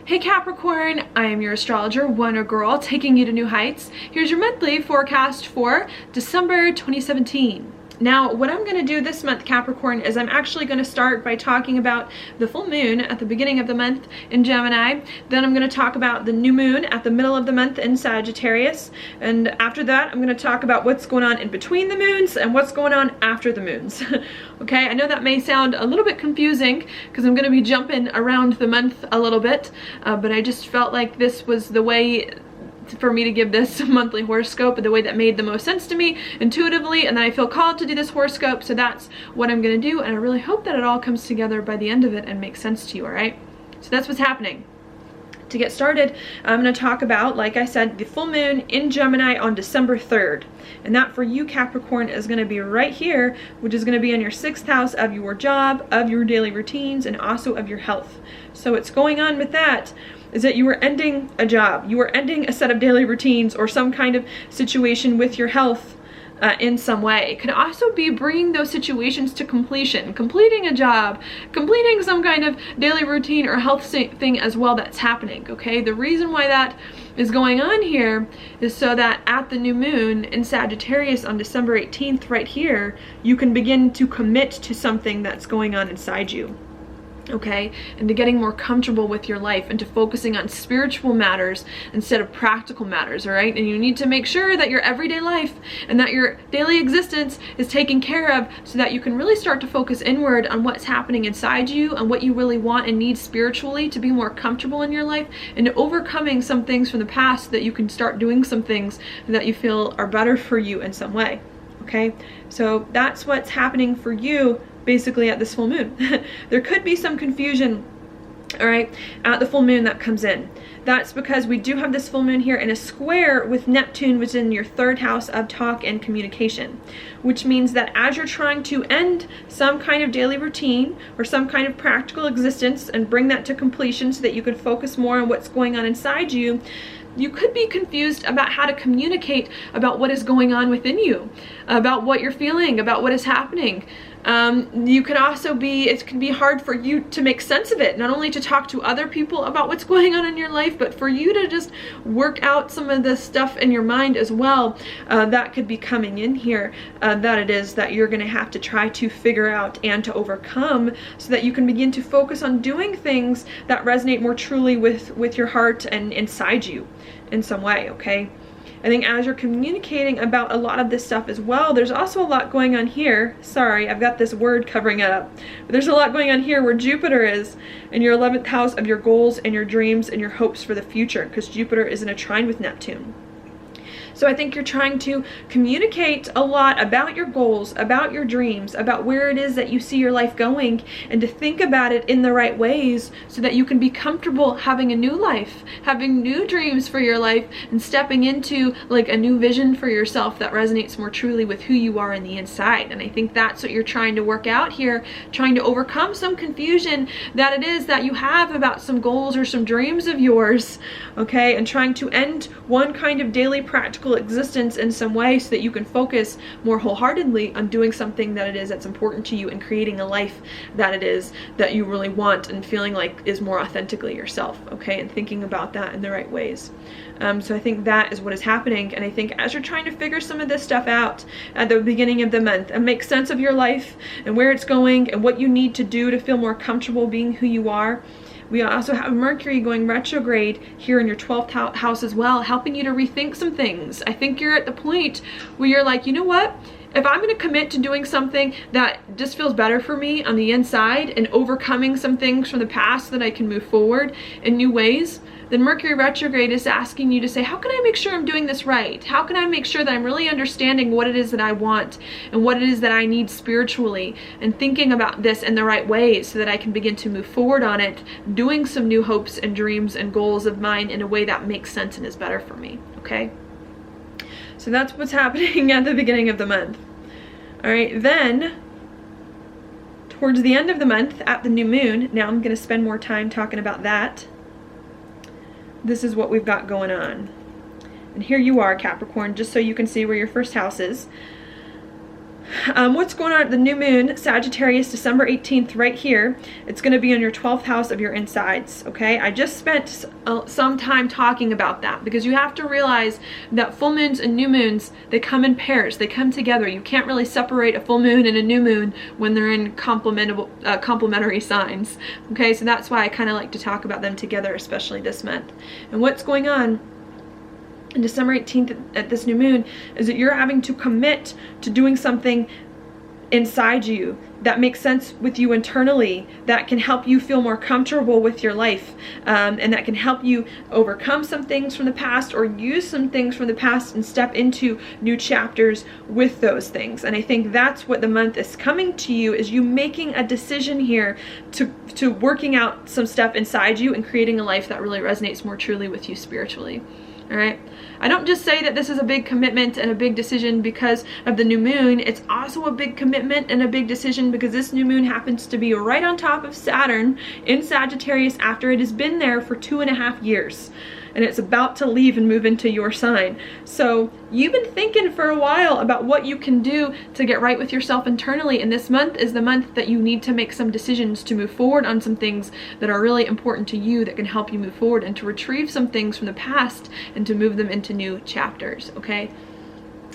Hey Capricorn, I am your astrologer, Wonder Girl, taking you to new heights. Here's your monthly forecast for December 2017. Now, what I'm going to do this month, Capricorn, is I'm actually going to start by talking about the full moon at the beginning of the month in Gemini. Then I'm going to talk about the new moon at the middle of the month in Sagittarius. And after that, I'm going to talk about what's going on in between the moons and what's going on after the moons. Okay, I know that may sound a little bit confusing because I'm going to be jumping around the month a little bit, but I just felt like this was the way for me to give this monthly horoscope, the way that made the most sense to me intuitively, and then I feel called to do this horoscope, so that's what I'm going to do, and I really hope that it all comes together by the end of it and makes sense to you, alright? So that's what's happening. To get started, I'm going to talk about, like I said, the full moon in Gemini on December 3rd. And that for you, Capricorn, is going to be right here, which is going to be in your 6th house of your job, of your daily routines, and also of your health. So what's going on with that is that you are ending a job, you are ending a set of daily routines or some kind of situation with your health in some way. It could also be bringing those situations to completion, completing a job, completing some kind of daily routine or health thing as well that's happening, okay? The reason why that is going on here is so that at the new moon in Sagittarius on December 18th right here, you can begin to commit to something that's going on inside you. Okay, and to getting more comfortable with your life and to focusing on spiritual matters instead of practical matters, all right? And you need to make sure that your everyday life and that your daily existence is taken care of so that you can really start to focus inward on what's happening inside you and what you really want and need spiritually to be more comfortable in your life and overcoming some things from the past so that you can start doing some things that you feel are better for you in some way, okay? So that's what's happening for you basically at this full moon. There could be some confusion, all right, at the full moon that comes in. That's because we do have this full moon here in a square with Neptune, which is in your 3rd house of talk and communication, which means that as you're trying to end some kind of daily routine or some kind of practical existence and bring that to completion so that you can focus more on what's going on inside you, you could be confused about how to communicate about what is going on within you, about what you're feeling, about what is happening. You can also be, it can be hard for you to make sense of it, not only to talk to other people about what's going on in your life, but for you to just work out some of the stuff in your mind as well that could be coming in here, that it is that you're going to have to try to figure out and to overcome so that you can begin to focus on doing things that resonate more truly with your heart and inside you in some way, okay? I think as you're communicating about a lot of this stuff as well, there's also a lot going on here. Sorry, I've got this word covering it up. But there's a lot going on here where Jupiter is in your 11th house of your goals and your dreams and your hopes for the future, because Jupiter is in a trine with Neptune. So I think you're trying to communicate a lot about your goals, about your dreams, about where it is that you see your life going, and to think about it in the right ways so that you can be comfortable having a new life, having new dreams for your life, and stepping into like a new vision for yourself that resonates more truly with who you are in the inside. And I think that's what you're trying to work out here, trying to overcome some confusion that it is that you have about some goals or some dreams of yours, okay, and trying to end one kind of daily practical existence in some way so that you can focus more wholeheartedly on doing something that it is that's important to you and creating a life that it is that you really want and feeling like is more authentically yourself, okay, and thinking about that in the right ways. So I think that is what is happening, and I think as you're trying to figure some of this stuff out at the beginning of the month and make sense of your life and where it's going and what you need to do to feel more comfortable being who you are, we also have Mercury going retrograde here in your 12th house as well, helping you to rethink some things. I think you're at the point where you're like, you know what? If I'm going to commit to doing something that just feels better for me on the inside and overcoming some things from the past so that I can move forward in new ways, then Mercury retrograde is asking you to say, how can I make sure I'm doing this right? How can I make sure that I'm really understanding what it is that I want and what it is that I need spiritually, and thinking about this in the right ways so that I can begin to move forward on it, doing some new hopes and dreams and goals of mine in a way that makes sense and is better for me, okay? So that's what's happening at the beginning of the month. All right, then towards the end of the month at the new moon, now I'm going to spend more time talking about that. This is what we've got going on. And here you are, Capricorn, just so you can see where your first house is. What's going on at the new moon, Sagittarius, December 18th, right here. It's going to be in your 12th house of your insides, okay? I just spent some time talking about that because you have to realize that full moons and new moons, they come in pairs. They come together. You can't really separate a full moon and a new moon when they're in complementary signs, okay? So that's why I kind of like to talk about them together, especially this month. And what's going on on December 18th at this new moon is that you're having to commit to doing something inside you that makes sense with you internally, that can help you feel more comfortable with your life, and that can help you overcome some things from the past or use some things from the past and step into new chapters with those things. And I think that's what the month is coming to you, is you making a decision here to working out some stuff inside you and creating a life that really resonates more truly with you spiritually. All right. I don't just say that this is a big commitment and a big decision because of the new moon. It's also a big commitment and a big decision because this new moon happens to be right on top of Saturn in Sagittarius after it has been there for 2.5 years. And it's about to leave and move into your sign. So you've been thinking for a while about what you can do to get right with yourself internally. And this month is the month that you need to make some decisions to move forward on some things that are really important to you that can help you move forward, and to retrieve some things from the past and to move them into new chapters, okay?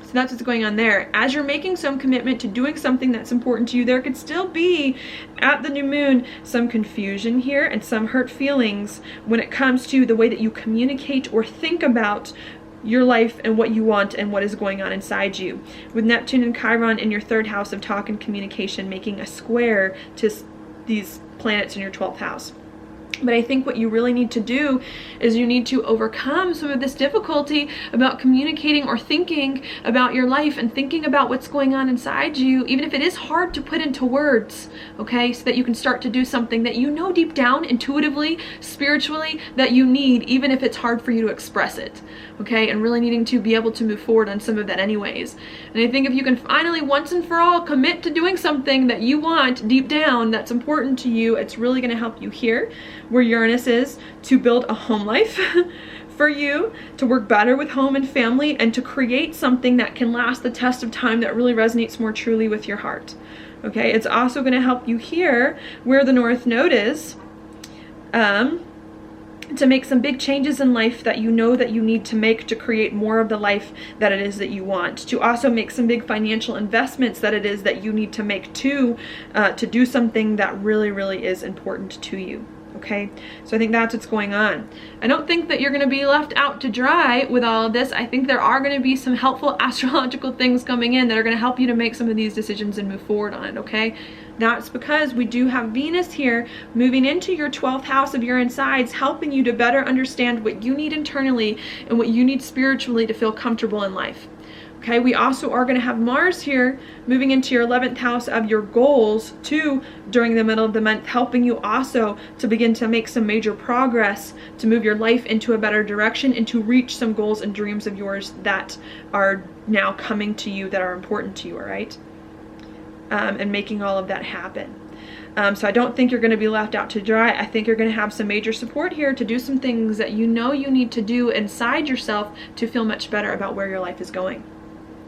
So that's what's going on there. As you're making some commitment to doing something that's important to you, there could still be, at the new moon, some confusion here and some hurt feelings when it comes to the way that you communicate or think about your life and what you want and what is going on inside you. With Neptune and Chiron in your 3rd house of talk and communication, making a square to these planets in your 12th house. But I think what you really need to do is you need to overcome some of this difficulty about communicating or thinking about your life and thinking about what's going on inside you, even if it is hard to put into words, okay? So that you can start to do something that you know deep down, intuitively, spiritually, that you need, even if it's hard for you to express it, okay? And really needing to be able to move forward on some of that anyways. And I think if you can finally, once and for all, commit to doing something that you want deep down that's important to you, it's really going to help you here, where Uranus is, to build a home life for you, to work better with home and family, and to create something that can last the test of time that really resonates more truly with your heart. Okay, it's also going to help you here, where the North Node is, to make some big changes in life that you know that you need to make to create more of the life that it is that you want. To also make some big financial investments that it is that you need to make to do something that really, really is important to you. Okay, so I think that's what's going on. I don't think that you're going to be left out to dry with all of this. I think there are going to be some helpful astrological things coming in that are going to help you to make some of these decisions and move forward on it, okay? That's because we do have Venus here moving into your 12th house of your insides, helping you to better understand what you need internally and what you need spiritually to feel comfortable in life. Okay, we also are going to have Mars here moving into your 11th house of your goals too during the middle of the month, helping you also to begin to make some major progress to move your life into a better direction and to reach some goals and dreams of yours that are now coming to you, that are important to you, all right? And making all of that happen. So I don't think you're going to be left out to dry. I think you're going to have some major support here to do some things that you know you need to do inside yourself to feel much better about where your life is going.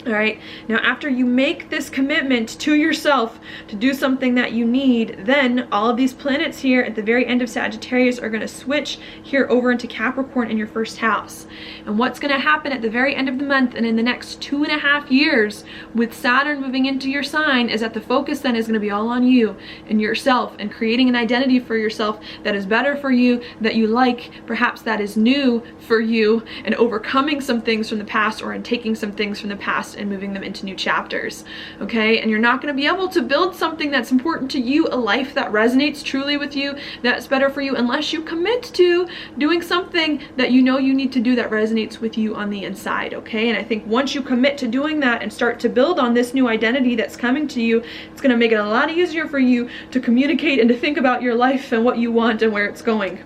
All right, now after you make this commitment to yourself to do something that you need, then all of these planets here at the very end of Sagittarius are going to switch here over into Capricorn in your 1st house. And what's going to happen at the very end of the month and in the next 2.5 years with Saturn moving into your sign is that the focus then is going to be all on you and yourself and creating an identity for yourself that is better for you, that you like, perhaps that is new for you, and overcoming some things from the past or in taking some things from the past and moving them into new chapters, okay? And you're not going to be able to build something that's important to you, a life that resonates truly with you, that's better for you, unless you commit to doing something that you know you need to do that resonates with you on the inside, okay? And I think once you commit to doing that and start to build on this new identity that's coming to you, it's going to make it a lot easier for you to communicate and to think about your life and what you want and where it's going,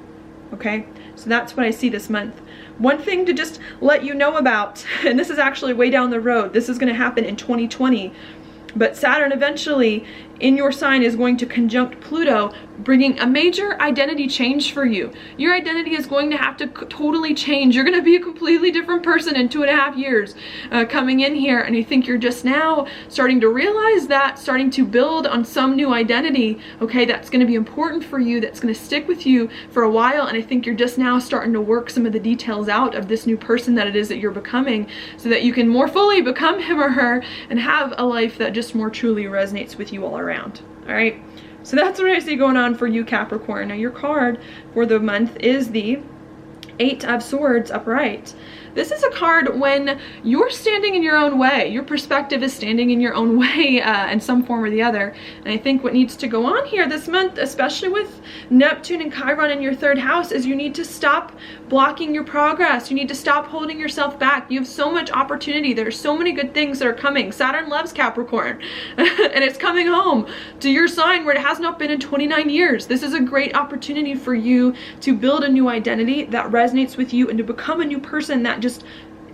okay? So that's what I see this month. One thing to just let you know about, and this is actually way down the road, this is going to happen in 2020, but Saturn eventually in your sign is going to conjunct Pluto, bringing a major identity change for you. Your identity is going to have to totally change. You're going to be a completely different person in 2.5 years coming in here, and I think you're just now starting to realize that, starting to build on some new identity, okay, that's going to be important for you, that's going to stick with you for a while, and I think you're just now starting to work some of the details out of this new person that it is that you're becoming, so that you can more fully become him or her and have a life that just more truly resonates with you all around. All right, so that's what I see going on for you, Capricorn. Now your card for the month is the 8 of Swords upright. This is a card when you're standing in your own way. Your perspective is standing in your own way in some form or the other. And I think what needs to go on here this month, especially with Neptune and Chiron in your 3rd house, is you need to stop blocking your progress. You need to stop holding yourself back. You have so much opportunity. There's so many good things that are coming. Saturn loves Capricorn and it's coming home to your sign where it has not been in 29 years. This is a great opportunity for you to build a new identity that resonates with you and to become a new person that just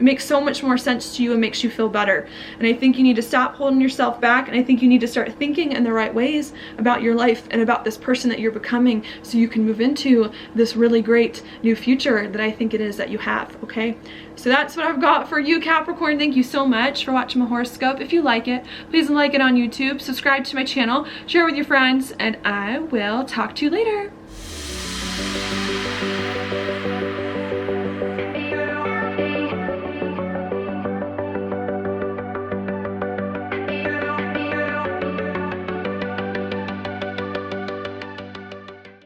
makes so much more sense to you and makes you feel better. And I think you need to stop holding yourself back, and I think you need to start thinking in the right ways about your life and about this person that you're becoming, so you can move into this really great new future that I think it is that you have. Okay, so that's what I've got for you, Capricorn. Thank you so much for watching my horoscope. If you like it, please like it on YouTube, subscribe to my channel, share with your friends, and I will talk to you later.